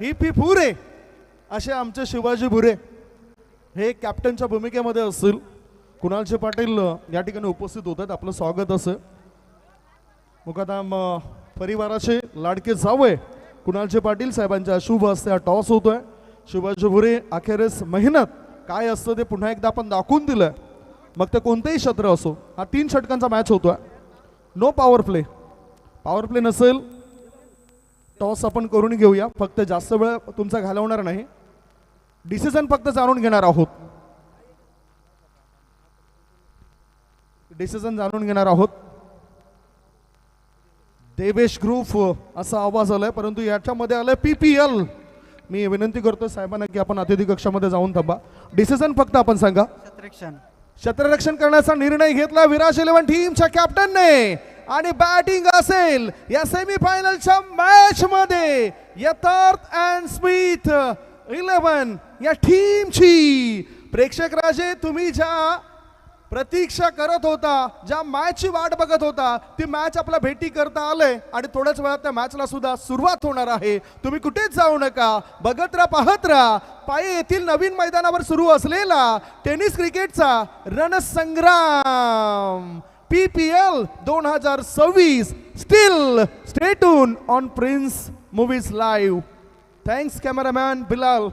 ही पुरे असे आमचे शिवाजी भुरे हे कॅप्टनच्या भूमिकेमध्ये असतील. कुणालचे पाटील या ठिकाणी उपस्थित होतात. आपलं स्वागत असं. मुकादम परिवाराचे लाडके जावय कुणालचे पाटील साहेबांच्या शुभ हस्ते हा टॉस होतोय. शिवाजी भुरे अखेरीस मेहनत काय असतं ते पुन्हा एकदा आपण दाखवून दिलं. मग ते कोणतेही क्षेत्र असो. हा 3 षटकांचा मॅच होतोय. नो पॉवर प्ले नसेल. टॉस आपण करून घेऊया. फक्त जास्त वेळ तुमचा घालवणार नाही. डिसिजन फक्त जाणून घेणार आहोत. देवेश ग्रुप असा आवाज आलाय, परंतु याच्यामध्ये आलाय PPL. मी विनंती करतो साहेबांना की आपण अतिथी कक्षामध्ये जाऊन थांबा. डिसिजन फक्त आपण सांगा. क्षेत्ररक्षण करण्याचा निर्णय घेतला विराज 11 टीमच्या कॅप्टनने आणि बॅटिंग असेल या सेमीफायनलच्या मॅच मध्ये यथार्थ अँड स्मिथ 11 या टीमची. प्रेक्षक राजे, तुम्ही ज्या प्रतीक्षा करत होता, ज्या मॅचची वाट बघत होता, ती मॅच आपल्या भेटी करता आले आणि थोड्याच वेळात त्या मॅचला सुद्धा सुरुवात होणार आहे. तुम्ही कुठेच जाऊ नका. बघत राहा, पाहत राहा. पाये येथील नवीन मैदानावर सुरू असलेला टेनिस क्रिकेटचा रणसंग्राम PPL 2026. Still stay tune on prince movies live. Thanks cameraman Bilal.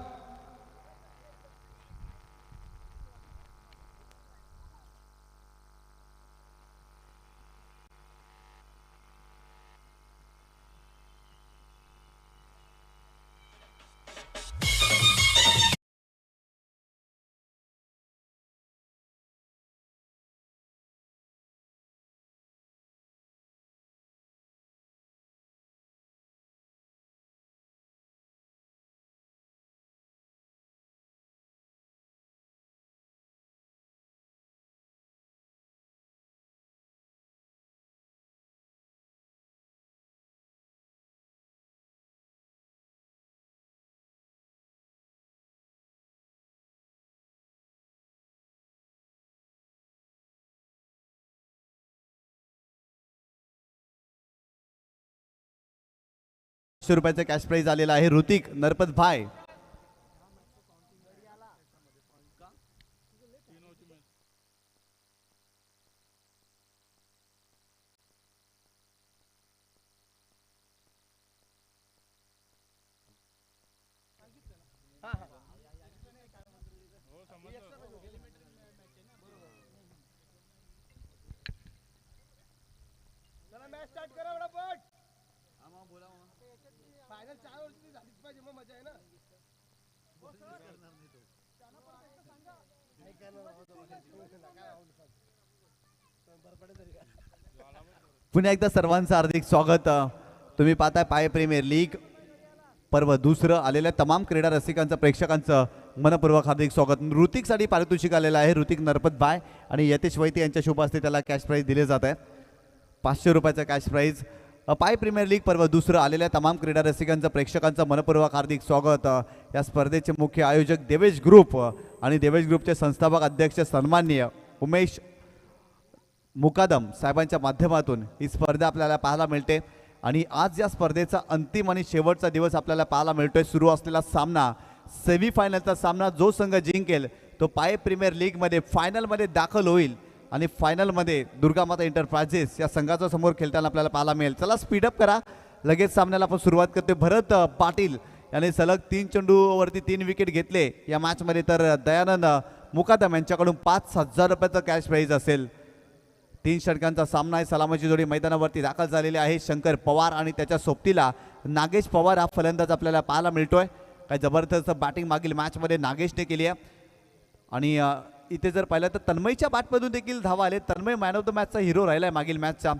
₹100 cash prize आलेला आहे. ऋतिक नरपत भाई. पुन्हा एकदा सर्वांचं हार्दिक स्वागत. तुम्ही पाहताय पाय प्रीमियर लीग पर्व दुसरं आलेल्या तमाम क्रीडा रसिकांचं प्रेक्षकांचं मनपूर्वक हार्दिक स्वागत. ऋतिकसाठी पारितोषिक आलेलं आहे. ऋतिक नरपत भाई आणि यतेश वैती यांच्या शुभ हस्ते त्याला कॅश प्राइज दिले जात आहे. ₹500 कॅश प्राइज. पाय प्रीमियर लीग पर्व दुसरं आलेल्या तमाम क्रीडा रसिकांचं प्रेक्षकांचं मनपूर्वक हार्दिक स्वागत. या स्पर्धेचे मुख्य आयोजक देवेश ग्रुप आणि देवेश ग्रुपचे संस्थापक अध्यक्ष सन्माननीय उमेश मुकादम साहेबांच्या माध्यमातून ही स्पर्धा आपल्याला पाहायला मिळते. आणि आज या स्पर्धेचा अंतिम आणि शेवटचा दिवस आपल्याला पाहायला मिळतोय. सुरू असलेला सामना, सेमीफायनलचा सामना, जो संघ जिंकेल तो पाय प्रीमियर लीगमध्ये फायनलमध्ये दाखल होईल आणि फायनलमध्ये दुर्गामाता एंटरप्राइजेस या संघाचा समोर खेळताना आपल्याला पाहायला मिळेल. चला स्पीडअप करा. लगेच सामन्याला आपण सुरुवात करतोय. भरत पाटील याने सलग 3 चेंडूवरती 3 विकेट घेतले या मॅचमध्ये. तर दयानंद मुकादम यांच्याकडून ₹5,000 कॅश प्राइज असेल. 3 षटकांचा सामना आहे. सलामीची जोडी मैदानावरती दाखल झालेली आहे. शंकर पवार आणि त्याच्या सोबतीला नागेश पवार हा फलंदाज आपल्याला पाहायला मिळतोय. काय जबरदस्त बॅटिंग मागील मॅचमध्ये नागेशने केली आहे. आणि इथे जर पाहिलं तर तन्मयच्या बॅटमधून देखील धावा आले. तन्मय मॅन ऑफ द मॅचचा हिरो राहिला आहे मागील मॅचचा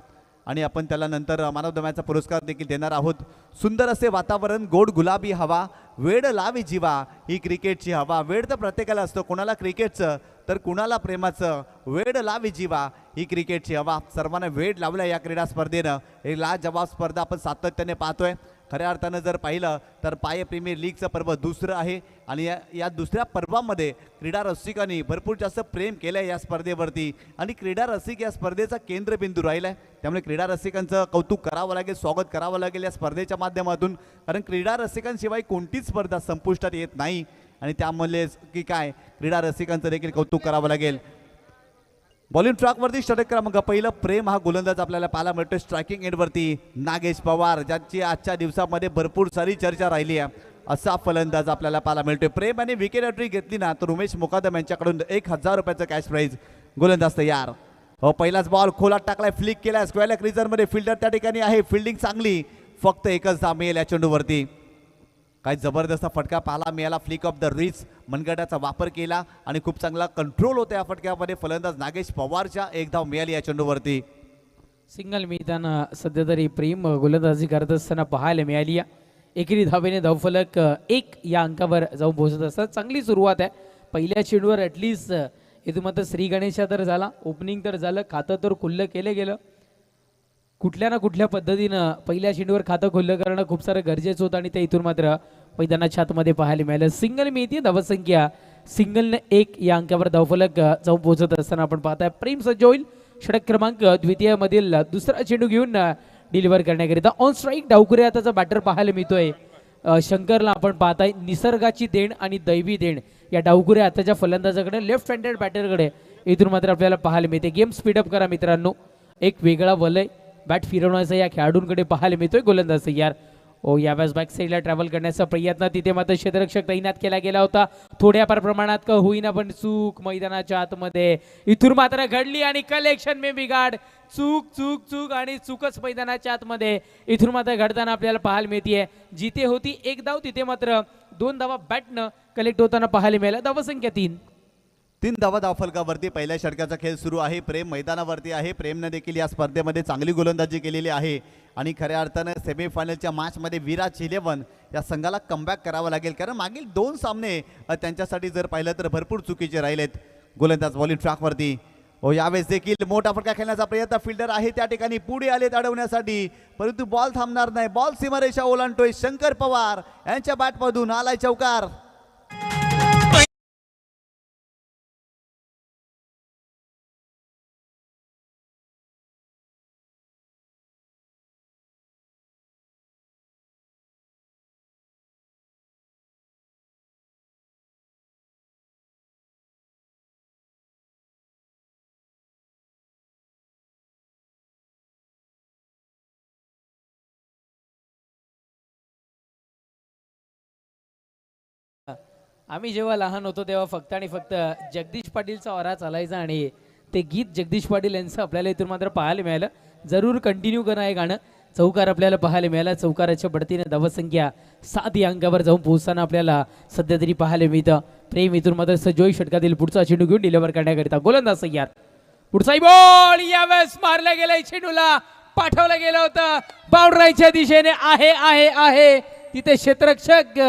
आणि आपण त्याला नंतर मॅन ऑफ द मॅचचा पुरस्कार देखील देणार आहोत. सुंदर असे वातावरण, गोड गुलाबी हवा, वेड लावी जीवा ही क्रिकेटची हवा. वेड तर प्रत्येकाला असतं, कोणाला क्रिकेटचं तर कुणाला प्रेमाचं. वेड लावी जीवा ही क्रिकेटची हवा. सर्वांना वेड लावलं या क्रीडा स्पर्धेनं. एक लाजवाब स्पर्धा आपण सातत्याने पाहतोय. खऱ्या अर्थानं जर पाहिलं तर पाय प्रीमियर लीगचं पर्व दुसरं आहे आणि या दुसऱ्या पर्वामध्ये क्रीडा रसिकांनी भरपूर जास्त प्रेम केलं आहे या स्पर्धेवरती आणि क्रीडा रसिक या स्पर्धेचा केंद्रबिंदू राहिला आहे. त्यामुळे क्रीडा रसिकांचं कौतुक करावं लागेल, स्वागत करावं लागेल या स्पर्धेच्या माध्यमातून, कारण क्रीडा रसिकांशिवाय कोणतीच स्पर्धा संपुष्टात येत नाही आणि त्यामुळे की काय क्रीडा रसिकांचं देखील कौतुक करावं लागेल. बॉलिंग ट्रॅकवरती षटक क्रमांक पहिलं प्रेम हा गोलंदाज आपल्याला पाहायला मिळतोय स्ट्रायकिंग एंडवरती. नागेश पवार ज्यांची आजच्या दिवसामध्ये भरपूर सारी चर्चा राहिली आहे असा फलंदाज आपल्याला पाहायला मिळतोय. प्रेम आणि विकेट हॅट्रिक घेतली ना तर उमेश मुकादम यांच्याकडून 1000 रुपयाचं कॅश प्राईज. गोलंदाज तयार. हो पहिलाच बॉल खोलात टाकलाय, फ्लिक केलाय स्क्वेअर क्रीजरमध्ये. फिल्डर त्या ठिकाणी आहे, फिल्डिंग चांगली, फक्त एकच धाव मिळेल या चेंडूवरती. काय जबरदस्त फटका पाहायला मिळाला, फ्लिक ऑफ द रिच मनगटाचा वापर केला आणि खूप चांगला कंट्रोल होता या फटक्यामध्ये. फलंदाज नागेश पवारच्या एक धाव मिळाली या चेंडूवरती. सिंगल मिळताना सध्या तरी प्रेम गोलंदाजी करत असताना पाहायला मिळाली. एकेरी धावेने धावफलक 1 या अंकावर जाऊन पोहोचत असतात. चांगली सुरुवात आहे पहिल्या चेंडूवर. ॲटलिस्ट इथून मात्र श्री गणेशा तर झाला, ओपनिंग तर झालं, खातं तर खुल्लं केलं गेलं. कुठल्या ना कुठल्या पद्धतीनं पहिल्या चेंडूवर खातं खुल्लं करणं खूप सारं गरजेचं होतं आणि ते इथून मात्र मैदानाच्या आतमध्ये पाहायला मिळालं. सिंगल मिळते, धावसंख्या सिंगलने 1 या अंकावर धावफलक जाऊन पोहोचत असताना आपण पाहताय प्रेम सज्ज होईल. षटक क्रमांक द्वितीय मधील दुसरा चेंडू घेऊन डिलिव्हर करण्याकरिता. ऑन स्ट्राईक डावकुरे आताचा बॅटर पाहायला मिळतोय शंकरला. आपण पाहताय निसर्गाची देण आणि दैवी देण या डावकुरे आताच्या फलंदाजाकडे, लेफ्ट हँडेड बॅटरकडे इथून मात्र आपल्याला पाहायला मिळते. गेम स्पीडअप करा मित्रांनो. एक वेगळा वलय बॅट फिरवण्याचा या खेळाडूंकडे पाहायला मिळतोय. गोलंदाज तयार. ओ यावेळेस बॅक साईडला ट्रॅव्हल करण्याचा प्रयत्न, तिथे मात्र क्षेत्ररक्षक तैनात केला गेला होता. थोड्याफार प्रमाणात का होईना पण चूक मैदानाच्या आतमध्ये इथून मात्र घडली आणि कलेक्शन मे बिघाड. चूक चूक चूक आणि चूकच मैदानाच्या आतमध्ये इथून मात्र घडताना आपल्याला पाहायला मिळते. जिथे होती 1 धाव तिथे मात्र 2 धावा बॅटनं कलेक्ट होताना पाहायला मिळाल्या. धावसंख्या 3 धावा धावफलकावरती पहिल्या षटकाचा खेळ सुरू आहे. प्रेम मैदानावरती आहे. प्रेमने देखील या स्पर्धेमध्ये चांगली गोलंदाजी केलेली आहे आणि खऱ्या अर्थानं सेमीफायनलच्या मॅचमध्ये विराट 11 या संघाला कमबॅक करावं लागेल, कारण मागील 2 सामने त्यांच्यासाठी जर पाहिलं तर भरपूर चुकीचे राहिलेत. गोलंदाज बॉलिंग ट्रॅकवरती. हो यावेळेस देखील मोठा फटका खेळण्याचा प्रयत्न, फिल्डर आहे त्या ठिकाणी, पुढे आलेत अडवण्यासाठी, परंतु बॉल थांबणार नाही. बॉल सीमारेषा ओलांडतोय. शंकर पवार यांच्या बॅटमधून आलाय चौकार. आम्ही जेव्हा लहान होतो तेव्हा फक्त आणि फक्त जगदीश पाटीलचा ऑरा चालायचा आणि ते गीत जगदीश पाटील यांचं आपल्याला इथून मात्र पाहायला मिळालं. जरूर कंटिन्यू करा हे गाणं. चौकार आपल्याला पाहायला मिळाला. चौकाराच्या बढतीने धावसंख्या 7 या अंकावर जाऊन पोहोचताना आपल्याला सध्या तरी पाहायला मिळतं. प्रेम इथून मात्र सजोई षटकातील पुढचा चेंडू घेऊन डिलिव्हर करण्याकरिता. गोलंदाज तयार. पुढचा बॉल यावेळेस मारला गेलाय, चेंडूला पाठवलं गेलं होतं बाउंड्रीच्या दिशेने. आहे आहे आहे तिथे क्षेत्ररक्षक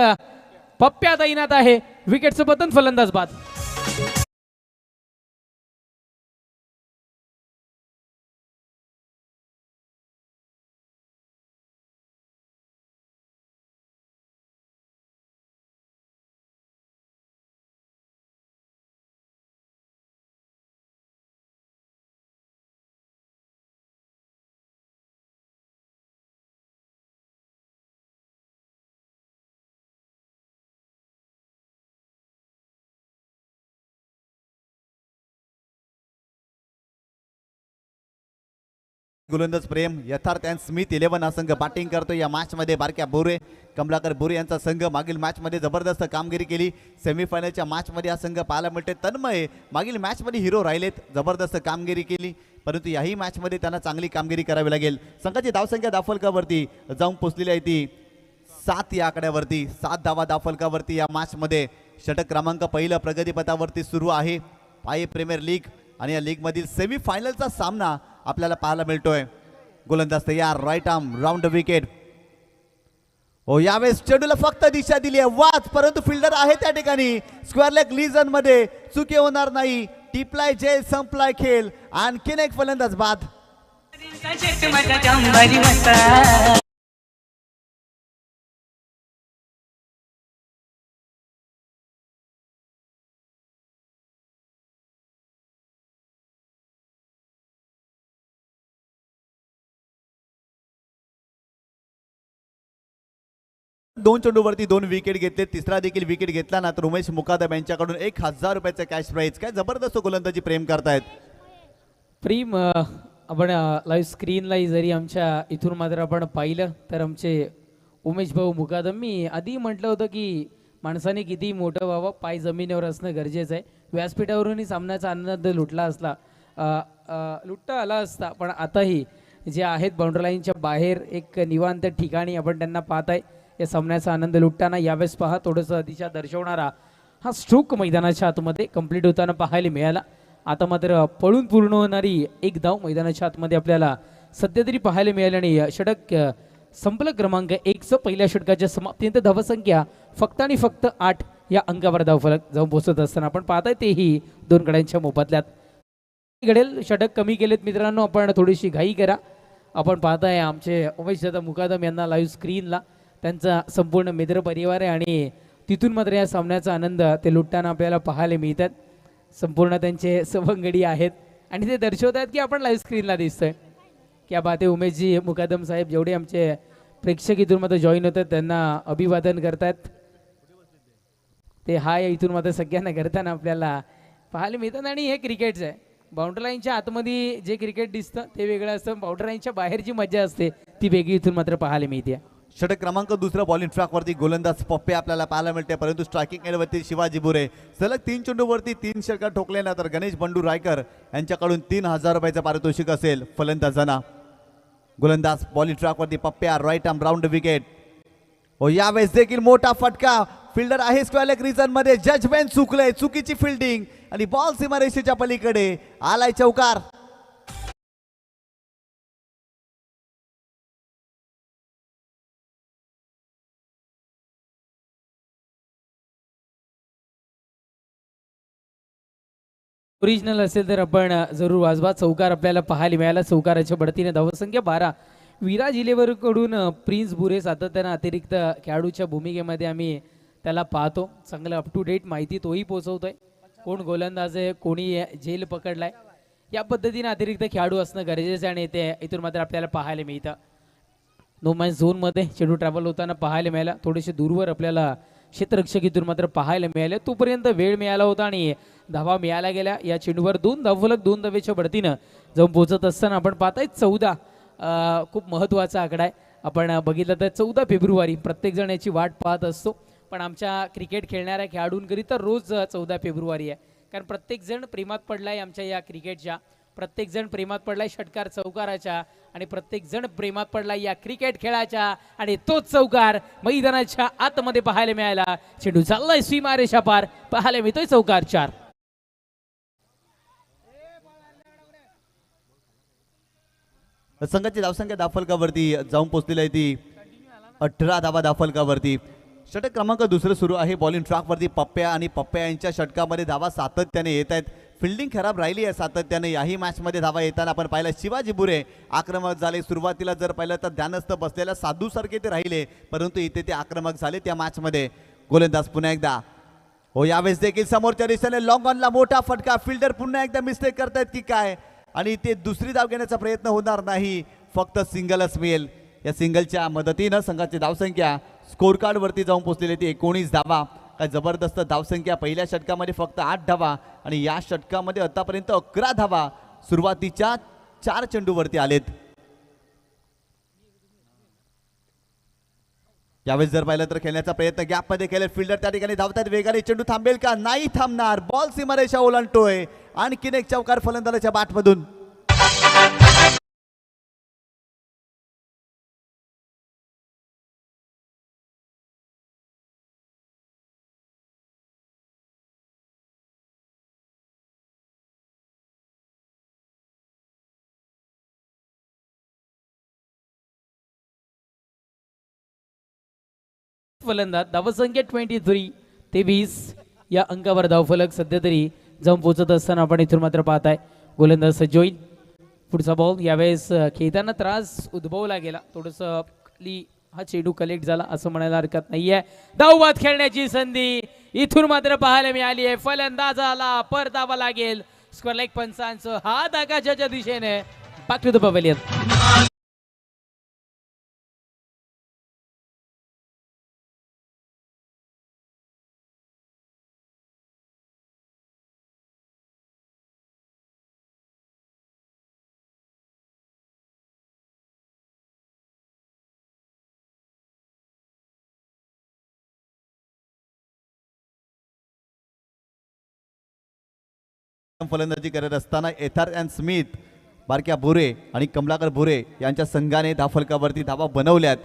पप्प्या तैनात आहे. विकेटचं पतन, फलंदाज बाद. गोलंदाज प्रेम यथार्थ अँड स्मिथ 11 हा संघ बॅटिंग करतो या मॅच मध्ये. बारक्या बोरे, कमलाकर बोरे यांचा संघ मागील मॅच मध्ये जबरदस्त कामगिरी केली. सेमीफायनलच्या मॅच मध्ये हा संघ पाहायला मिळते. तन्मय मागील मॅच मध्ये हिरो राहिलेत, जबरदस्त कामगिरी केली, परंतु याही मॅच मध्ये त्यांना चांगली कामगिरी करावी लागेल. संघाची धावसंख्या धावफलकावरती जाऊन पोहोचलेली आहे ती 7 या आकड्यावरती. 7 धावा धावफलकावरती या मॅच मध्ये. षटक क्रमांक पहिलं प्रगतीपथावरती सुरू आहे. पाय प्रीमियर लीग आणि या लीग मधील सेमीफायनलचा सामना आपल्याला पाहायला मिळतोय. गोलंदाज तयार. Right arm round the wicket. हो यावेळेस चेंडूला फक्त दिशा दिली आहे वाच, परंतु फिल्डर आहे त्या ठिकाणी. स्क्वेअर लेग लीजन मध्ये चुकी होणार नाही. टिपलाय जेल, संपलाय खेळ. आणखीन एक फलंदाज बाद. 2 चेंडूवरती 2 विकेट घेतले, तिसरा देखील विकेट घेतला ना तर उमेश मुकादम यांच्याकडून 1000 रुपयाचं कॅश प्राईज. काय जबरदस्त गोलंदाजी प्रेम करतायत. प्रेम आपण लाईव्ह स्क्रीनला जरी आमच्या इथून मात्र आपण पाहिलं तर आमचे उमेश भाऊ मुकादम, मी आधी म्हटलं होतं की माणसाने किती मोठं व्हावं, पाय जमिनीवर असणं गरजेचं आहे. व्यासपीठावरूनही सामन्याचा आनंद लुटला असला, लुटता आला असता, पण आताही जे आहेत बाउंड्री लाईनच्या बाहेर एक निवांत ठिकाणी आपण त्यांना पाहत आहे. या सामन्याचा आनंद लुटताना यावेळेस पहा थोडंसं दिशा दर्शवणारा हा स्ट्रोक मैदानाच्या आतमध्ये कंप्लीट होताना पाहायला मिळाला. आता मात्र पळून पूर्ण होणारी एक धाव मैदानाच्या आतमध्ये आपल्याला सध्या तरी पाहायला मिळाली आणि षटक संपलं क्रमांक 1चं. पहिल्या षटकाच्या समाप्तीनंतर धावसंख्या फक्त आणि फक्त 8 या अंकावर धावफलक जाऊन पोहोचत असताना आपण पाहताय तेही 2 गड्यांच्या मोबदल्यात घडेल. षटक कमी केलेत मित्रांनो, आपण थोडीशी घाई करा. आपण पाहताय आमचे उमेश दादा मुकादम यांना लाईव्ह स्क्रीनला त्यांचा संपूर्ण मित्र परिवार आहे आणि तिथून मात्र या सामन्याचा आनंद ते लुटताना आपल्याला पाहायला मिळतात. संपूर्ण त्यांचे सवंगडी आहेत आणि ते दर्शवत आहेत की आपण लाईव्ह स्क्रीनला दिसतोय. क्या बात आहे. उमेशजी मुकादम साहेब जेवढे आमचे प्रेक्षक इथून मात्र जॉईन होतात त्यांना अभिवादन करतात. ते हाय इथून मात्र सगळ्यांना करताना आपल्याला पाहायला मिळतात. आणि हे क्रिकेटचं आहे. बाउंड्री लाईनच्या आतमध्ये जे क्रिकेट दिसतं ते वेगळं असतं, बाउंड्री लाईनच्या बाहेरची मजा असते ती वेगळी इथून मात्र पाहायला मिळते. षटक क्रमांक 2 बॉलिंग ट्रॅकवरती गोलंदाज पप्पे आपल्याला पाहायला मिळते, परंतु स्ट्रायकिंग एंडवरती शिवाजी बुरे सलग 3 चेंडूवरती 3 षटकार ठोकले ना तर गणेश बंडू रायकर यांच्याकडून 3000 रुपयाचं पारितोषिक असेल फलंदाजांना. गोलंदाज बॉलिंग ट्रॅकवरती Pappe right arm round wicket. हो यावेळेस देखील मोठा फटका. फिल्डर आहे स्क्वेअर रिजन मध्ये, जजमेंट चुकले, चुकीची फिल्डिंग आणि बॉल सीमारेषेच्या पलीकडे आलाय चौकार. ओरिजिनल असेल तर आपण जरूर वाजवा. चौकार आपल्याला पाहायला मिळाला. चौकाराच्या बढतीने धावसंख्या 12. विराज इलेव्हनकडून प्रिन्स बुरे सातत्यानं अतिरिक्त खेळाडूच्या भूमिकेमध्ये आम्ही त्याला पाहतो. चांगलं अप टू डेट माहिती तोही पोहोचवतोय. कोण गोलंदाज आहे, कोणी झेल पकडलाय, या पद्धतीने अतिरिक्त खेळाडू असणं गरजेचं आहे आणि ते इथून मात्र आपल्याला पाहायला मिळतं. नो मॅच झोनमध्ये चेंडू ट्रॅव्हल होताना पाहायला मिळाला. थोडेसे दूरवर आपल्याला क्षेत्ररक्षक इथून मात्र पाहायला मिळाले. तोपर्यंत वेळ मिळाला होता आणि धावा मिळाल्या गेल्या. या चेंडूवर 2 धावफलक 2 धावेच्या बढतीनं जाऊन पोहोचत असताना आपण पाहताय 14 खूप महत्त्वाचा आकडा आहे. आपण बघितलं तर 14 फेब्रुवारी प्रत्येकजण याची वाट पाहत असतो, पण आमच्या क्रिकेट खेळणाऱ्या खेळाडूंकरिता रोज 14 फेब्रुवारी आहे. कारण प्रत्येकजण प्रेमात पडलाय आमच्या या क्रिकेटच्या, प्रत्येकजण प्रेमात पडलाय षटकार चौकाराच्या आणि प्रत्येकजण प्रेमात पडलाय या क्रिकेट खेळाच्या. आणि तोच चौकार मैदानाच्या आतमध्ये पाहायला मिळाला. चेंडू चाललाय सीमारेषा पार, पाहायला मिळतोय चौकार 4. संघाची धावसंख्या धावफलकावरती जाऊन पोहोचलेली आहे ती 18 धावा धावफलकावरती. षटक क्रमांक 2 सुरू आहे बॉलिंग ट्रॅकवरती. पप्प्या आणि पप्प्या यांच्या षटकामध्ये धावा सातत्याने येत आहेत. फिल्डिंग खराब राहिली आहे सातत्याने. याही मॅचमध्ये धावा येताना आपण पाहिलं शिवाजी बुरे आक्रमक झाले. सुरुवातीला जर पाहिलं तर ध्यानस्थ बसलेल्या साधूसारखे ते राहिले, परंतु इथे ते आक्रमक झाले त्या मॅचमध्ये. गोलंदाज पुन्हा एकदा. हो यावेळेस देखील समोरच्या दिशेने लॉंग ऑनला मोठा फटका. फिल्डर पुन्हा एकदा मिस्टेक करतायत की काय, आणि ते दुसरी धाव घेण्याचा प्रयत्न होणार नाही, फक्त सिंगलच मिळेल. या सिंगलच्या मदतीनं संघाची धावसंख्या स्कोर कार्डवरती जाऊन पोहोचलेली ती 19 धावा. काय जबरदस्त धावसंख्या. पहिल्या षटकामध्ये फक्त 8 धावा आणि या षटकामध्ये आतापर्यंत 11 धावा सुरुवातीच्या 4 चेंडूवरती आलेत. यावेळेस जर पाहिलं तर खेळण्याचा प्रयत्न गॅपमध्ये केले. फिल्डर त्या ठिकाणी धावतात वेगाने. चेंडू थांबेल का, नाही थांबणार. बॉल सीमारेषा ओलांडतोय. आणखीन एक चौकार फलंदाजाच्या बॅटमधून. फलंदाज धावसंख्या 23 या अंकावर धावफलक सध्या तरी जाऊन पोहोचत असताना आपण इथून मात्र पाहताय गोलंदाज सजोईन. पुढचा बॉल यावेळेस खेळताना त्रास उद्भवला गेला. थोडंसं हा चेंडू कलेक्ट झाला असं म्हणायला हरकत नाहीये. धावबाद खेळण्याची संधी इथून मात्र पाहायला मिळाली आहे. फलंदाजाला परतावा लागेल. स्क्वेअर लेग पंचांचं हात आकाशाच्या दिशेने. Back to the pavilion. फलंदाजी करत असताना एथार अँड स्मिथ बारक्या बुरे आणि कमलाकर बुरे यांच्या संघाने धावफलकावरती धावा बनवल्यात.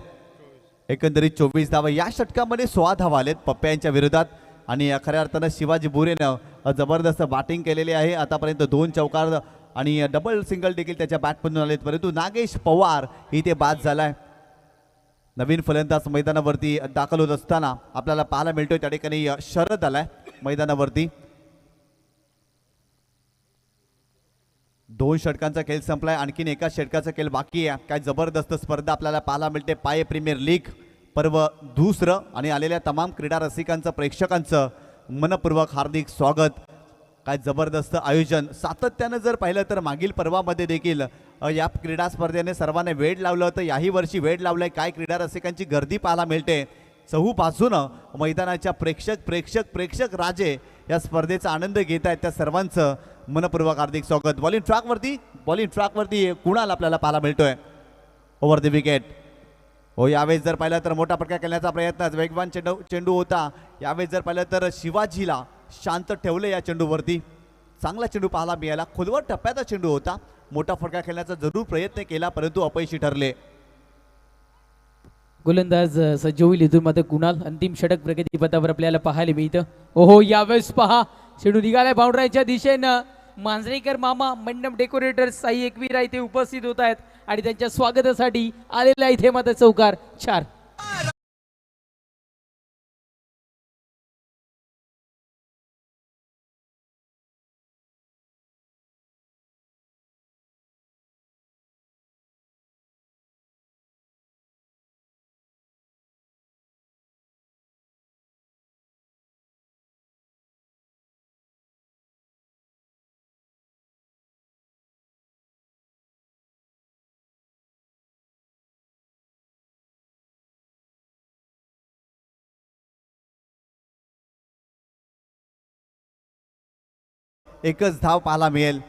एकंदरीत 24 धावा. या षटकामध्ये 16 धावा आलेत पप्प्या यांच्या विरोधात आणि खऱ्या अर्थानं शिवाजी बुरेनं जबरदस्त बॅटिंग केलेली आहे. आतापर्यंत 2 चौकार आणि डबल सिंगल देखील त्याच्या बॅटमधून आलेत, परंतु नागेश पवार इथे बाद झालाय. नवीन फलंदाज मैदानावरती दाखल होत असताना आपल्याला पाहायला मिळतोय त्या ठिकाणी शरद आलाय मैदानावरती. 2 षटकांचा खेळ संपलाय, आणखीन एका षटकाचा खेळ बाकी आहे. काय जबरदस्त स्पर्धा आपल्याला पाहायला मिळते. पाये प्रीमियर लीग पर्व दुसरं आणि आलेल्या तमाम क्रीडा रसिकांचं प्रेक्षकांचं मनपूर्वक हार्दिक स्वागत. काय जबरदस्त आयोजन. सातत्यानं जर पाहिलं तर मागील पर्वामध्ये देखील या क्रीडा स्पर्धेने सर्वांना वेळ लावलं होतं. याही वर्षी वेळ लावलंय. काय क्रीडा रसिकांची गर्दी पाहायला मिळते. चहूबाजूनं मैदानाच्या प्रेक्षक राजे या स्पर्धेचा आनंद घेत आहेत. त्या सर्वांचं मनपूर्वक हार्दिक स्वागत. बॉलिंग ट्रॅकवरती कुणाल आपल्याला पाहायला मिळतोय ओव्हर द विकेट. हो, यावेळेस जर पाहिलं तर मोठा फटका खेळण्याचा प्रयत्न, वेगवान चेंडू होता. यावेळेस जर पाहिलं तर शिवाजीला शांत ठेवले या चेंडूवरती. चांगला चेंडू पाहायला मिळाला. खोलवर टप्प्याचा चेंडू होता. मोठा फटका खेळण्याचा जरूर प्रयत्न केला, परंतु अपयशी ठरले. गोलंदाज सज्ज होईल इथून मात्र कुणाल. अंतिम षटक प्रगतीपथावर आपल्याला पाहायला मिळतं. ओहो, यावेळेस पहा चेंडू निघालाय बाउंड्राईच्या दिशेनं. मांजरेकर मामा, मंडप डेकोरेटर साई एकवीरा इथे उपस्थित होत आहेत आणि त्यांच्या स्वागतासाठी आलेला इथे मात्र चौकार 4. एकच धाव पाहायला मिळेल.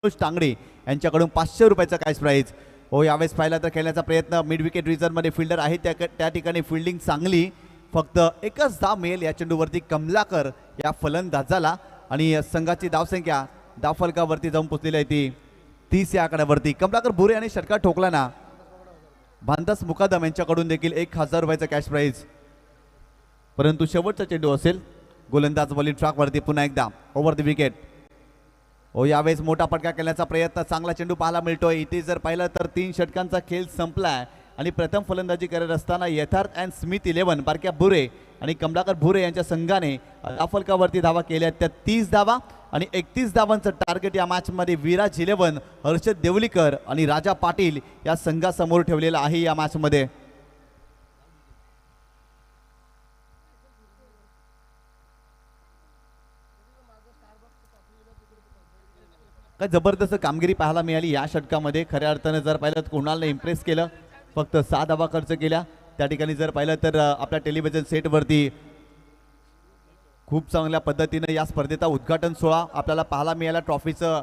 टांगडे यांच्याकडून 500 रुपयाचा कॅश प्राईज. हो, यावेळेस पाहिला तर खेळण्याचा प्रयत्न. मिड विकेट रिझर्व्हमध्ये फिल्डर आहे, त्या ठिकाणी फिल्डिंग चांगली. फक्त एकच धाव मिळेल या चेंडूवरती कमलाकर या फलंदाजाला आणि संघाची धावसंख्या धावफलकावरती जाऊन पोचलेली आहे ती 30 या आकड्यावरती. कमलाकर बुरे आणि षटकार ठोकला ना. भांदास मुकादम यांच्याकडून देखील 1000 रुपयाचा कॅश प्राईज, परंतु शेवटचा चेंडू असेल. गोलंदाज बॉलिंग ट्रॅकवरती पुन्हा एकदा ओव्हर द विकेट. हो, यावेळेस मोठा फटका केल्याचा प्रयत्न. चांगला चेंडू पाहायला मिळतोय. इथे जर पाहिलं तर 3 षटकांचा खेळ संपलाय आणि प्रथम फलंदाजी करत असताना यथार्थ अँड स्मिथ 11 बारक्या बुरे आणि कमलाकर बुरे यांच्या संघाने धावफलकावरती धावा केल्या. त्या 30 धावा आणि 31 धावांचं टार्गेट या मॅचमध्ये विराज 11, हर्षद देवलीकर आणि राजा पाटील या संघासमोर ठेवलेलं आहे या मॅचमध्ये. काय जबरदस्त कामगिरी पाहायला मिळाली या षटकामध्ये. खऱ्या अर्थानं जर पाहिलं तर कुणालने इम्प्रेस केलं. फक्त 6 धावा खर्च केल्या. त्या ठिकाणी जर पाहिलं तर आपल्या टेलिव्हिजन सेटवरती खूप चांगल्या पद्धतीनं या स्पर्धेचा उद्घाटन सोहळा आपल्याला पाहायला मिळाला. ट्रॉफीचं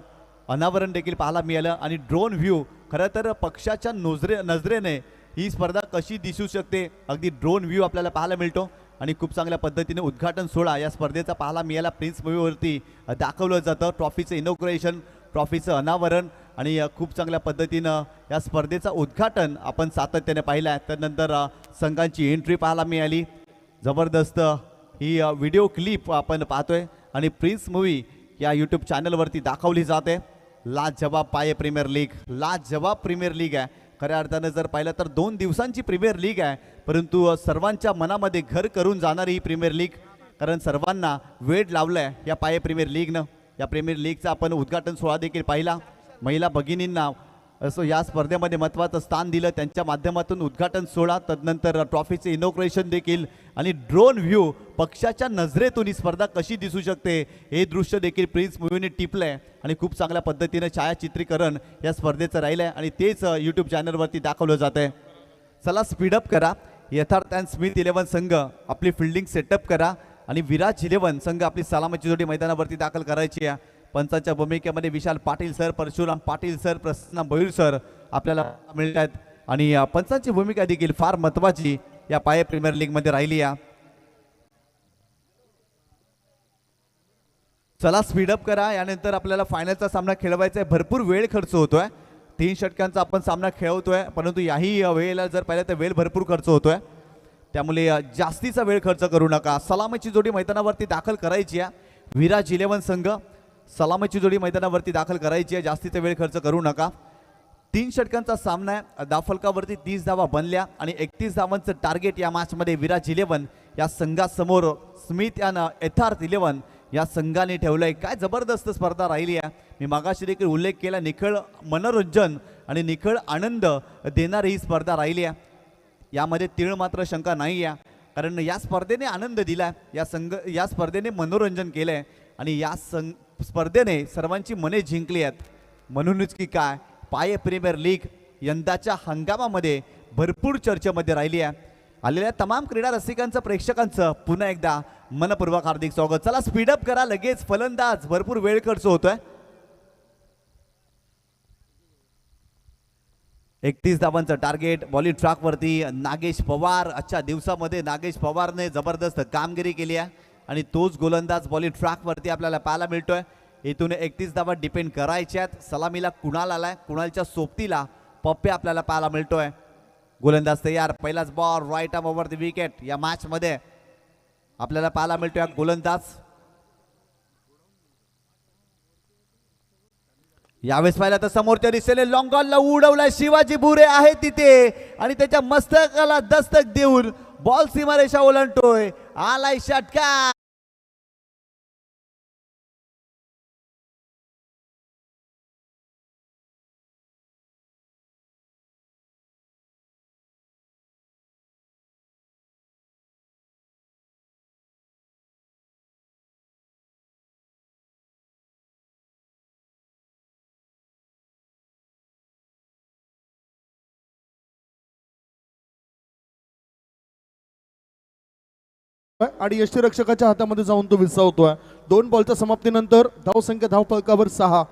अनावरण देखील पाहायला मिळालं आणि ड्रोन व्ह्यू खरं तर पक्षाच्या नजरेने ही स्पर्धा कशी दिसू शकते अगदी ड्रोन व्ह्यू आपल्याला पाहायला मिळतो आणि खूप चांगल्या पद्धतीने उद्घाटन सोहळा या स्पर्धेचा पाहायला मिळाला प्रिन्स मूवीवरती दाखवलं जातं. ट्रॉफीचं इनॉग्रेशन, ट्रॉफीचं अनावरण आणि खूप चांगल्या पद्धतीनं या स्पर्धेचं उद्घाटन आपण सातत्याने पाहिलं आहे. त्यानंतर संघांची एंट्री पाहायला मिळाली. जबरदस्त ही व्हिडिओ क्लिप आपण पाहतोय आणि प्रिन्स मूवी या यूट्यूब चॅनलवरती दाखवली जाते. लाजवाब पाये प्रीमियर लीग, लाजवाब प्रीमियर लीग आहे. खऱ्या अर्थानं जर पाहिलं तर 2 दिवसांची प्रीमियर लीग आहे, परंतु सर्वांच्या मनामध्ये घर करून जाणारी ही प्रीमियर लीग, कारण सर्वांना वेळ लावलं आहे या पाये प्रीमियर लीगनं. या प्रीमियर लीगचा आपण उद्घाटन सोहळा देखील पाहिला. महिला भगिनींना असं या स्पर्धेमध्ये महत्त्वाचं स्थान दिलं, त्यांच्या माध्यमातून उद्घाटन सोहळा, तदनंतर ट्रॉफीचे इनॉग्रेशन देखील आणि ड्रोन व्ह्यू पक्षाच्या नजरेतून ही स्पर्धा कशी दिसू शकते हे दृश्य देखील प्रिन्स मूवीने टिपलं आहे आणि खूप चांगल्या पद्धतीनं छायाचित्रीकरण या स्पर्धेचं राहिलं आहे आणि तेच यूट्यूब चॅनलवरती दाखवलं जातं आहे. चला स्पीडअप करा. यथार्थ अँड स्मिथ 11 संघ आपली फिल्डिंग सेटअप करा आणि विराज 11 संघ आपली सलामीची जोडी मैदानावरती दाखल करायची आहे. पंचांच्या भूमिकेमध्ये विशाल पाटील सर, परशुराम पाटील सर, प्रसन्न भैर सर आपल्याला मिळत आहेत आणि पंचांची भूमिका देखील फार महत्त्वाची या पाये प्रीमियर लीगमध्ये राहिली आहे. चला स्पीडअप करा. यानंतर आपल्याला फायनलचा सामना खेळवायचा आहे. भरपूर वेळ खर्च होतोय. 3 षटकांचा आपण सामना खेळवतोय, परंतु याही वेळेला जर पाहिलं तर वेळ भरपूर खर्च होतोय, त्यामुळे जास्तीचा वेळ खर्च करू नका. सलामीची जोडी मैदानावरती दाखल करायची आहे. विराज 11 संघ सलामीची जोडी मैदानावरती दाखल करायची आहे. जास्तीचा वेळ खर्च करू नका. 3 षटकांचा सामना आहे. धावफलकावरती 30 धावा बनल्या आणि 31 धावांचं टार्गेट या मॅचमध्ये विराज 11 या संघासमोर स्मिथ यानं यथार्थ 11 या संघाने ठेवलंय. काय जबरदस्त स्पर्धा राहिली आहे. मी मागाशी देखील उल्लेख केला, निखळ मनोरंजन आणि निखळ आनंद देणारी ही स्पर्धा राहिली आहे. यामध्ये तीळ मात्र शंका नाही आहे, कारण या स्पर्धेने आनंद दिला, या स्पर्धेने मनोरंजन केलंय आणि या स्पर्धेने सर्वांची मने जिंकली आहेत. म्हणूनच की काय पाये प्रीमियर लीग यंदाच्या हंगामामध्ये भरपूर चर्चेमध्ये राहिली आहे. आलेल्या तमाम क्रीडा रसिकांचं, प्रेक्षकांचं पुन्हा एकदा मनपूर्वक हार्दिक स्वागत. चला स्पीडअप करा. लगेच फलंदाज, भरपूर वेळ खर्च होतोय. 31 धावांचं टार्गेट. बॉलिंग ट्रॅकवरती नागेश पवार. आजच्या दिवसामध्ये नागेश पवारने जबरदस्त कामगिरी केली आहे आणि तोच गोलंदाज बॉलिंग ट्रॅकवरती आपल्याला पाहायला मिळतोय. इथून 31 धावा डिपेंड करायच्यात. सलामीला कुणाल आलाय, कुणालच्या सोबतीला पप्पे आपल्याला पाहायला मिळतोय. गोलंदाज तयार. पहिलाच ball right arm over the wicket या मॅच मध्ये आपल्याला पाहायला मिळतोय. गोलंदाज यावेळेस पाहिला तर समोरच्या दिशेने लॉंग बॉलला उडवलाय. शिवाजी बुरे आहे तिथे आणि त्याच्या मस्तकाला दस्तक देऊन बॉल सीमारेषा ओलांडतोय. आलाय षटकार. आणि यष्टीरक्षकाच्या हातामध्ये जाऊन तो विसावतोय. 2 बॉलच्या समाप्तीनंतर धावसंख्या धावफलकावर 6.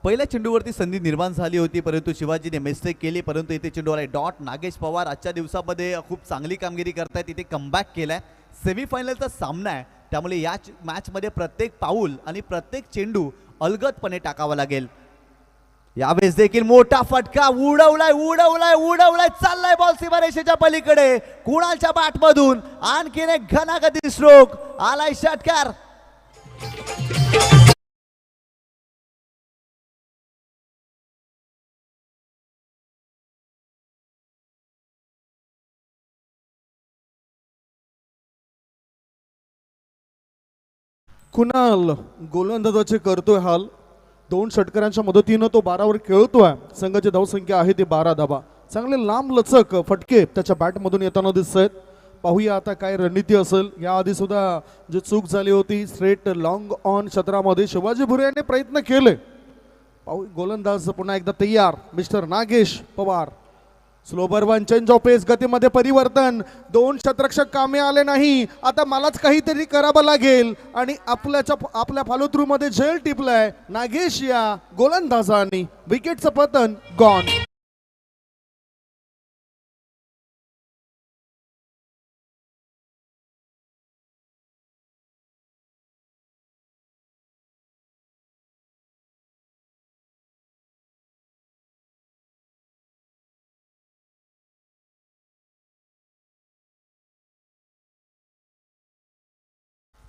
पहिल्या चेंडूवरती संधी निर्माण झाली होती, परंतु शिवाजीने मिस्टेक केली. परंतु इथे चेंडूवर डॉट. नागेश पवार आजच्या दिवसामध्ये खूप चांगली कामगिरी करतायत. इथे कमबॅक केलाय. सेमीफायनलचा सामना आहे, त्यामुळे या मॅचमध्ये प्रत्येक पाऊल आणि प्रत्येक चेंडू अलगदपणे टाकावा लागेल. यावेळेस देखील मोठा फटका. उडवलाय उडवलाय उडवलाय. चाललाय बॉल सीमारेषेच्या पलीकडे. कुणालच्या बॅटमधून आणखीन एक घनागती स्ट्रोक. आलाय षटकार. कुणाल गोलंदाजाचे करतोय हाल. 2 षटकारांच्या मदतीनं तो 12वर खेळतोय. संघाची धावसंख्या आहे ती 12 धावा. चांगले लांब लचक फटके त्याच्या बॅटमधून येताना दिसत आहेत. पाहूया आता काय रणनीती असेल. याआधी सुद्धा जी चूक झाली होती स्ट्रेट लॉंग ऑन क्षेत्रामध्ये शिवाजी भुरे यांनी प्रयत्न केले. पाहू गोलंदाज पुन्हा एकदा तयार. Mister Nagesh Pawar slower one change of pace, गतीमध्ये परिवर्तन. दोन शतरक्षक कामे आले नाही. आता मलाच काहीतरी करावं लागेल आणि आपल्या फॉलो मध्ये झेल टिपलाय नागेश या गोलंदाजांनी. विकेटचं पतन गॉन.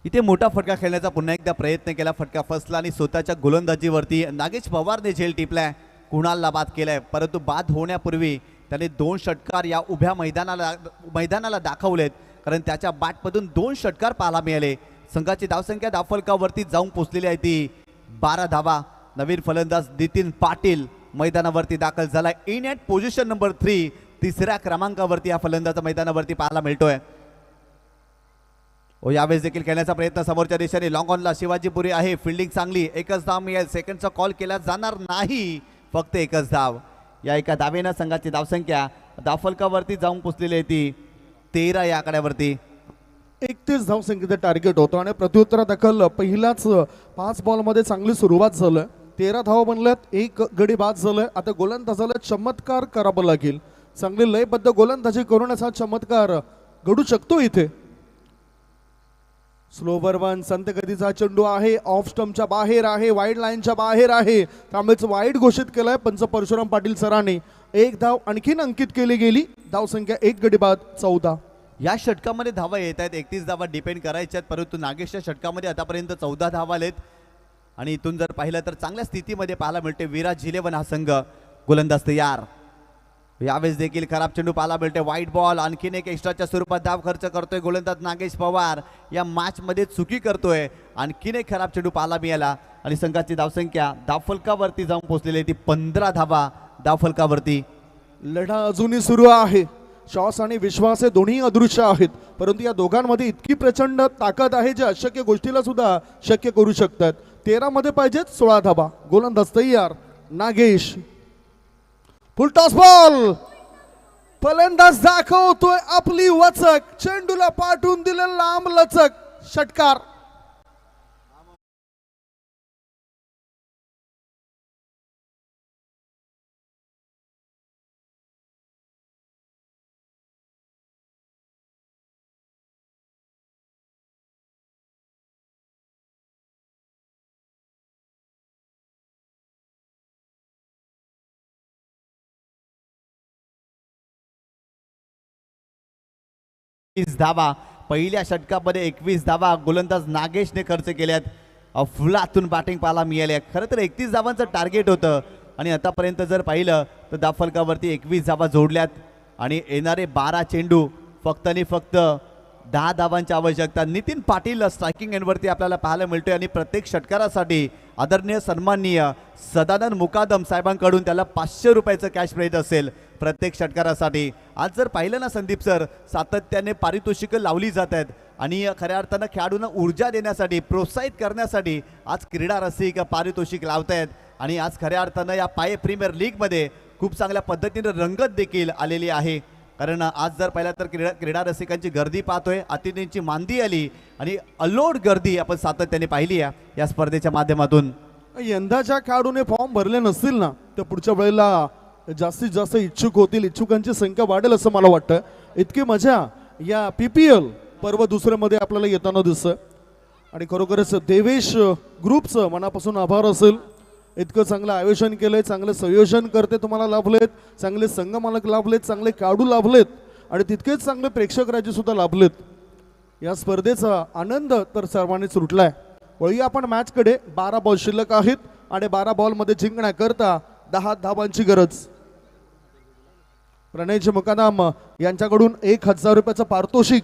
इथे मोठा फटका खेळण्याचा पुन्हा एकदा प्रयत्न केला. फटका फसला आणि स्वतःच्या गोलंदाजीवरती नागेश पवारने झेल टिपलाय. कुणालला बाद केलाय, परंतु बाद होण्यापूर्वी त्याने 2 षटकार या उभ्या मैदानाला दाखवलेत. कारण त्याच्या बॅटमधून 2 षटकार पाहायला मिळाले. संघाची धावसंख्या धावफलकावरती जाऊन पोहोचलेली आहे ती 12 धावा. नवीन फलंदाज नितीन पाटील मैदानावरती दाखल झाला. इन ॲट पोझिशन नंबर 3, तिसऱ्या क्रमांकावरती हा फलंदाज मैदानावरती पाहायला मिळतोय. यावेळेस देखील खेळण्याचा प्रयत्न समोरच्या दिशेने लॉंग ऑनला शिवाजीपुरी आहे. फिल्डिंग चांगली, एकच धाव मिळेल. सेकंडचा कॉल केला जाणार नाही, फक्त एकच धाव. या एका धावेनं संघाची धावसंख्या धावफलकावरती जाऊन पोचलेली आहे ती 13 या आकड्यावरती. 31 धावसंख्येचं टार्गेट होतं आणि प्रत्युत्तरा दाखल पहिल्याच 5 बॉलमध्ये चांगली सुरुवात झालं. 13 धावा बनल्यात, 1 गडी बाद झालंय. आता गोलंदाजाला चमत्कार करावं लागेल. चांगली लयबद्ध गोलंदाजी करून असा चमत्कार घडू शकतो इथे. स्लोवर वन संत गतीचा चेंडू आहे. ऑफ स्टंपच्या बाहेर आहे, वाईड लाईनच्या बाहेर आहे. त्यामुळेच वाईड घोषित केलाय पंच परशुराम पाटील सरांनी. 1 धाव आणखीन अंकित केली गेली. धावसंख्या 1 गडी बाद 14. या षटकामध्ये धावा येत आहेत. 31 धावा डिपेंड करायच्यात, परंतु नागेशच्या षटकामध्ये आतापर्यंत 14 धावा आलेत. आणि इथून जर पाहिलं तर चांगल्या स्थितीमध्ये पाहायला मिळते विराज झिलेवन हा संघ. गोलंदाज तयार. यावेळेस देखील खराब चेंडू पाहायला मिळते. वाईट बॉल. आणखीन एक एक्स्ट्राच्या स्वरूपात धाव खर्च करतोय गोलंदाज नागेश पवार. या मॅच मध्ये चुकी करतोय. आणखीन एक खराब चेंडू पाहायला मिळाला आणि संघाची धावसंख्या धावफलकावरती जाऊन पोहोचलेली आहे ती 15 धावा धावफलकावरती. लढा अजूनही सुरू आहे. श्वास आणि विश्वास हे दोन्ही अदृश्य आहेत, परंतु या दोघांमध्ये इतकी प्रचंड ताकद आहे जे अशक्य गोष्टीला सुद्धा शक्य करू शकतात. 13 मध्ये पाहिजेत 16 धावा. गोलंदाज तयार नागेश. Full toss ball. फलंदाज दाखवतोय आपली वचक. चेंडूला पाठवून दिलं लांब लचक. षटकार. धावा पहिल्या षटकामध्ये 21 धावा गोलंदाज नागेशने खर्च केल्यात. फुलातून बॅटिंग पाहायला मिळाली. खरं तर 31 धावांचं टार्गेट होतं आणि आतापर्यंत जर पाहिलं तर धावफलकावरती 21 धावा जोडल्यात आणि येणारे 12 चेंडू फक्त आणि फक्त 10 धावांची आवश्यकता. नितीन पाटील स्ट्रायकिंग एंडवरती आपल्याला पाहायला मिळतोय आणि प्रत्येक षटकारासाठी आदरणीय सन्माननीय सदानंद मुकादम साहेबांकडून त्याला 500 रुपयाचं कॅश प्राईज असेल प्रत्येक षटकारासाठी. आज जर पाहिलं ना संदीप सर, सातत्याने पारितोषिकं लावली जात आहेत आणि खऱ्या अर्थानं खेळाडूंना ऊर्जा देण्यासाठी, प्रोत्साहित करण्यासाठी आज क्रीडा रसिक पारितोषिक लावत आहेत. आणि आज खऱ्या अर्थानं या पाय प्रीमियर लीगमध्ये खूप चांगल्या पद्धतीने रंगत देखील आलेली आहे. कारण आज जर पाहिलं तर क्रीडा रसिकांची गर्दी पाहतोय. अतिथींची मांदी आली आणि अलोट गर्दी आपण सातत्याने पाहिली आहे या स्पर्धेच्या माध्यमातून. यंदाच्या खेळाडूने फॉर्म भरले नसतील ना तर पुढच्या वेळेला जास्तीत जास्त इच्छुक होतील. इच्छुकांची संख्या वाढेल असं मला वाटतं. इतकी मजा या PPL पर्व दुसऱ्यामध्ये आपल्याला येताना दिसतं आणि खरोखरच देवेश ग्रुपचं मनापासून आभार असेल. इतकं चांगलं आयोजन केलंय, चांगलं संयोजन करते तुम्हाला लाभलेत, चांगले संघ मालक लाभलेत, चांगले खेळाडू लाभलेत आणि तितकेच चांगले प्रेक्षक राज्य सुद्धा लाभलेत. या स्पर्धेचा आनंद तर सर्वांनीच लुटलाय. वळूया आपण मॅचकडे. 12 बॉल शिल्लक आहेत आणि 12 बॉलमध्ये जिंकण्याकरता 10 धावांची गरज. प्रणयचे मुकादम यांच्याकडून 1000 रुपयाचं पारितोषिक.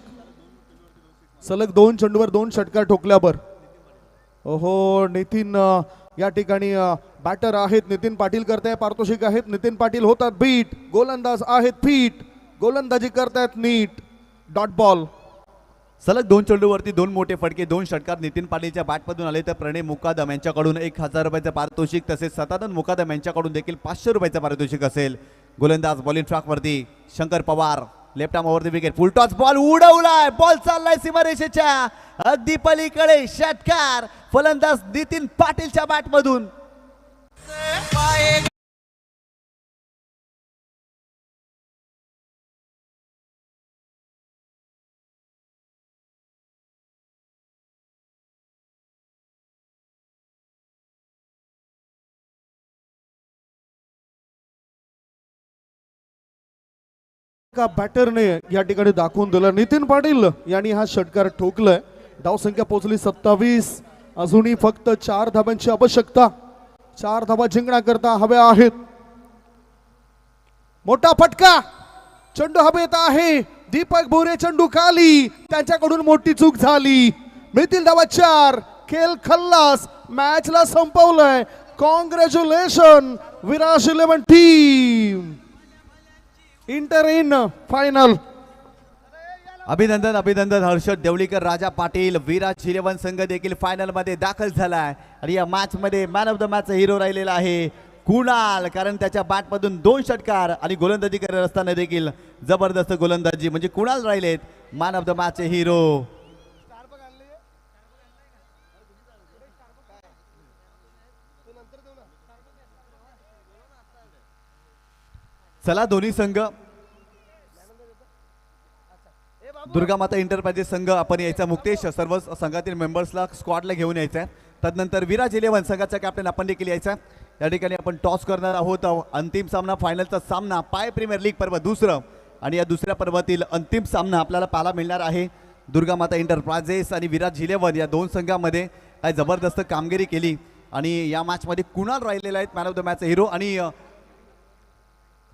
सलग 2 चेंडूवर 2 षटकार ठोकल्यावर. ओहो, नितीन या ठिकाणी बॅटर आहेत. नितीन पाटील करताय पारितोषिक आहेत. नितीन पाटील होतात बीट. गोलंदाज आहेत फिट. गोलंदाजी करतायत नीट. Dot ball. सलग 2 चेंडूवरती 2 मोठे फटके, 2 षटकार नितीन पाटीलच्या बॅटमधून आले. तर प्रणय मुकादम यांच्याकडून 1000 रुपयाचं पारितोषिक, तसेच सदानंद मुकादम यांच्याकडून देखील 500 रुपयाचं पारितोषिक असेल. गोलंदाज बॉलिंग ट्रॅक वरती Shankar Pawar left arm over the wicket full toss ball उडवलाय बॉल चाललाय सीमारेषेच्या अगदी पलीकडे षटकार फलंदाज नितीन पाटीलच्या बॅट मधून का बॅटरने या ठिकाणी दाखवून दिलं. नितीन पाटील यांनी हा षटकार ठोकलाय. धावसंख्या पोहोचली 27. अजूनही फक्त 4 धाब्यांची आवश्यकता. 4 धाबा जिंकण्याकरता हव्या आहेत. मोठा फटका चेंडू हवेत आहे. दीपक बोरे चेंडू खाली त्यांच्याकडून मोठी चूक झाली. मिळतील धावा 4. खेळ खल्लास मॅचला संपवलंय. Congratulation Viraj 11 team enter in final. अभिनंदन अभिनंदन हर्षद देवळीकर राजा पाटील विराज 11 संघ देखील फायनल मध्ये दाखल झालाय आणि या मॅच मध्ये man of the match hero राहिलेला आहे कुणाल कारण त्याच्या बॅट मधून 2 षटकार आणि गोलंदाजी करत असताना देखील जबरदस्त गोलंदाजी म्हणजे कुणाल राहिलेत man of the match hero. चला दोन्ही संघ दुर्गा माता इंटरप्राइजेस संघ आपण यायचा मुक्तेश सर्व संघातील मेंबर्सला स्क्वॉडला घेऊन यायचा आहे. तदनंतर विराज 11 संघाचा कॅप्टन आपण देखील यायचा. या ठिकाणी आपण टॉस करणार आहोत. अंतिम सामना फायनलचा सामना पाय प्रीमियर लीग पर्व दुसरं आणि या दुसऱ्या पर्वातील अंतिम सामना आपल्याला पाहायला मिळणार आहे. दुर्गा माता इंटरप्राइजेस आणि विराज 11 या 2 संघामध्ये काय जबरदस्त कामगिरी केली आणि या मॅचमध्ये कुणाल राहिलेला आहेत man of the match hero आणि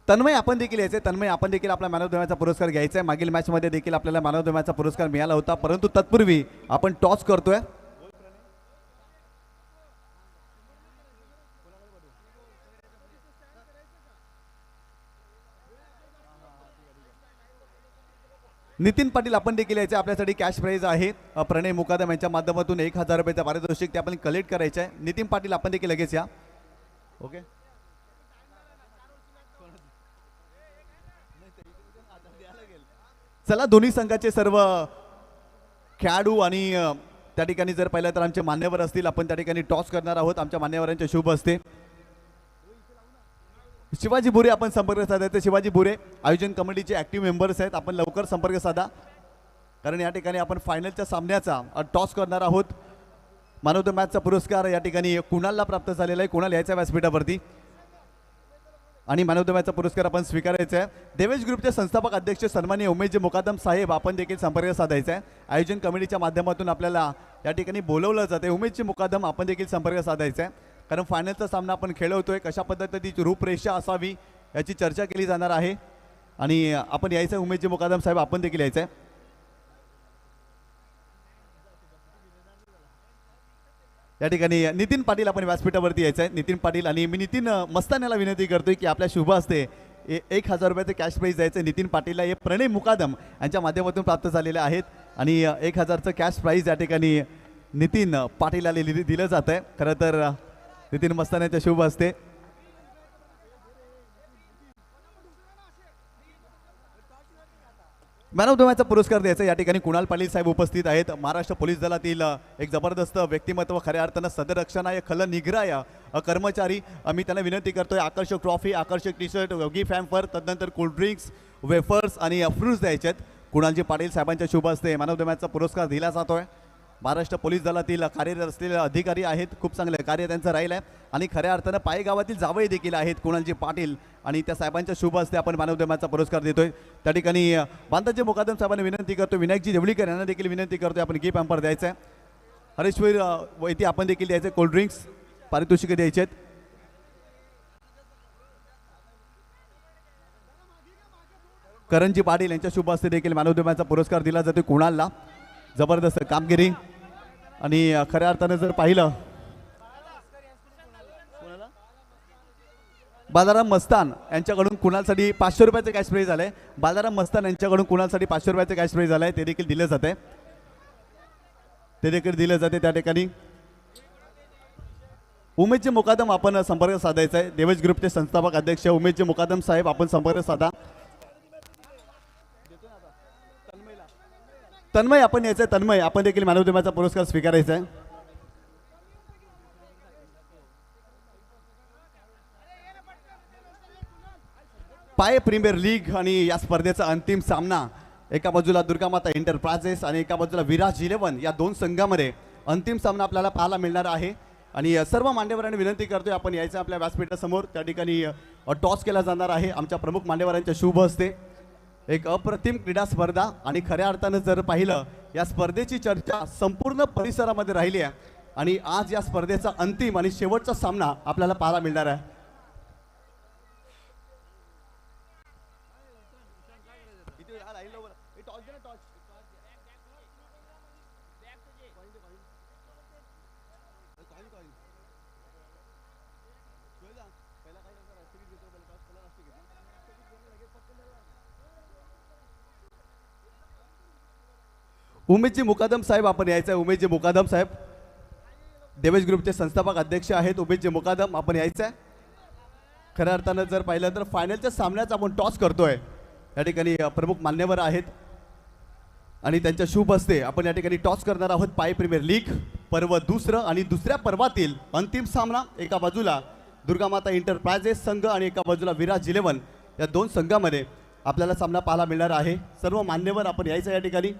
तन्मय आपण देखील यायचे. तन्मय आपण देखील आपला मॅन ऑफ द मॅचचा पुरस्कार घ्यायचा आहे. मागील मॅचमध्ये देखील आपल्याला मॅन ऑफ द मॅचचा पुरस्कार मिळाला होता परंतु तत्पूर्वी आपण टॉस करतोय. नितीन पाटील आपण देखील यायचे. आपल्यासाठी कॅश प्राइज आहे प्रणय मुकादम यांच्या माध्यमातून 1000 रुपयाचा पारितोषिक ते आपण कलेक्ट करायचं आहे. नितीन पाटील आपण देखील लगेच या. ओके चला दोन्ही संघाचे सर्व खेळाडू आणि त्या ठिकाणी जर पाहिलं तर आमचे मान्यवर असतील आपण त्या ठिकाणी टॉस करणार आहोत. आमच्या मान्यवरांच्या शुभ असते. शिवाजी बुरे आपण संपर्क साधायचे. शिवाजी बुरे आयोजन कमिटीचे ऍक्टिव्ह मेंबर्स आहेत. आपण लवकर संपर्क साधा कारण या ठिकाणी आपण फायनलच्या सामन्याचा टॉस करणार आहोत. मॅन ऑफ द मॅचचा पुरस्कार या ठिकाणी कुणालला प्राप्त झालेला आहे. कुणाल यायच्या व्यासपीठावरती आणि मॅन ऑफ द मॅचचा पुरस्कार आपण स्वीकारायचा आहे. देवेश ग्रुपचे संस्थापक अध्यक्ष सन्माननीय उमेशजी मुकादम साहेब आपण देखील संपर्क साधायचा आहे. आयोजन कमिटीच्या माध्यमातून आपल्याला या ठिकाणी बोलवलं जाते. उमेशजी मुकादम आपण देखील संपर्क साधायचा आहे कारण फायनलचा सामना आपण खेळवतोय. कशा पद्धतीची रूपरेषा असावी याची चर्चा केली जाणार आहे आणि आपण यायचं आहे. उमेशजी मुकादम साहेब आपण देखील यायचं आहे. या ठिकाणी नितीन पाटील आपण व्यासपीठावरती यायचं आहे. नितीन पाटील आणि मी नितीन मस्तान याला विनंती करतोय की आपल्या शुभ हस्ते 1000 रुपयाचे कॅश प्राइज द्यायचं. नितीन पाटीलला हे प्रणय मुकादम यांच्या माध्यमातून प्राप्त झालेले आहेत आणि 1000चं कॅश प्राइज या ठिकाणी नितीन पाटीलला दिलं जात आहे. खरं तर नितीन मस्तान यांच्या शुभ हस्ते मॅन ऑफ द मॅचचा पुरस्कार द्यायचा. या ठिकाणी कुणाल पाटील साहेब उपस्थित आहेत. महाराष्ट्र पोलीस दलातील एक जबरदस्त व्यक्तिमत्व खऱ्या अर्थानं सदरक्षणाय खल निग्राय कर्मचारी. मी त्यांना विनंती करतोय आकर्षक ट्रॉफी आकर्षक टी शर्ट गिफ्ट हॅम्पर तदनंतर कोल्ड्रिंक्स वेफर्स आणि फ्रूट्स द्यायचे आहेत. कुणालजी पाटील साहेबांच्या शुभ हस्ते मॅन ऑफ द मॅचचा पुरस्कार दिला जातोय. महाराष्ट्र पोलीस दलातील कार्यरत असलेले अधिकारी आहेत. खूप चांगले कार्य त्यांचं राहिलं आहे आणि खऱ्या अर्थानं पायगावातील जावई देखील आहेत कुणालजी पाटील आणि त्या साहेबांच्या शुभ हस्ते आपण मॅन ऑफ द मॅचचा पुरस्कार देतोय. त्या ठिकाणी बांधाजी मुकादम साहेबांना विनंती करतो. विनायकजी देवळीकर यांना देखील विनंती करतोय आपण गिफ्ट हॅम्पर द्यायचं आहे. हरेश्वर वैती आपण देखील द्यायचे. कोल्ड्रिंक्स पारितोषिके द्यायचे आहेत. करणजी पाटील यांच्या शुभ हस्ते देखील मॅन ऑफ द मॅचचा पुरस्कार दिला जातो कुणालला. जबरदस्त कामगिरी आणि खऱ्या अर्थानं जर पाहिलं बालाराम मस्तान यांच्याकडून कुणालसाठी 500 रुपयाचं कॅश प्राइज झालंय. बालाराम मस्तान यांच्याकडून कुणालसाठी 500 रुपयाचं कॅश प्राइज झालंय. ते देखील दिलं जाते. ते देखील दिलं जाते त्या ठिकाणी उमेशजी मुकादम आपण संपर्क साधायचा आहे. देवेश ग्रुपचे संस्थापक अध्यक्ष उमेशजी मुकादम साहेब आपण संपर्क साधा. तन्मय आपण यायचं आहे. तन्मय आपण देखील मॅन ऑफ द मॅचचा पुरस्कार स्वीकारायचा आहे. पाय प्रीमियर लीग आणि या स्पर्धेचा अंतिम सामना एका बाजूला दुर्गामाता एंटरप्राइजेस आणि एका बाजूला विराज 11 या दोन संघामध्ये अंतिम सामना आपल्याला पाहायला मिळणार आहे. आणि सर्व मान्यवरांनी विनंती करतोय आपण यायचं आपल्या व्यासपीठासमोर. त्या ठिकाणी टॉस केला जाणार आहे आमच्या प्रमुख मान्यवरांच्या शुभ हस्ते. एक अप्रतिम क्रीडा स्पर्धा आणि खऱ्या अर्थानं जर पाहिलं या स्पर्धेची चर्चा संपूर्ण परिसरामध्ये राहिली आहे आणि आज या स्पर्धेचा अंतिम आणि शेवटचा सामना आपल्याला पाहायला मिळणार आहे. उमेशजी मुकादम साहेब आपण यायचं आहे. उमेशजी मुकादम साहेब देवेश ग्रुपचे संस्थापक अध्यक्ष आहेत. उमेशजी मुकादम आपण यायचं आहे. खऱ्या अर्थानं जर पाहिलं तर फायनलच्या सामन्याचा आपण टॉस करतोय. या ठिकाणी प्रमुख मान्यवर आहेत आणि त्यांच्या शुभ हस्ते आपण या ठिकाणी टॉस करणार आहोत. पाय प्रीमियर लीग पर्व दुसरं आणि दुसऱ्या पर्वातील अंतिम सामना. एका बाजूला दुर्गामाता एंटरप्राइजेस संघ आणि एका बाजूला विराज 11 या दोन संघामध्ये आपल्याला सामना पाहायला मिळणार आहे. सर्व मान्यवर आपण यायचं या ठिकाणी.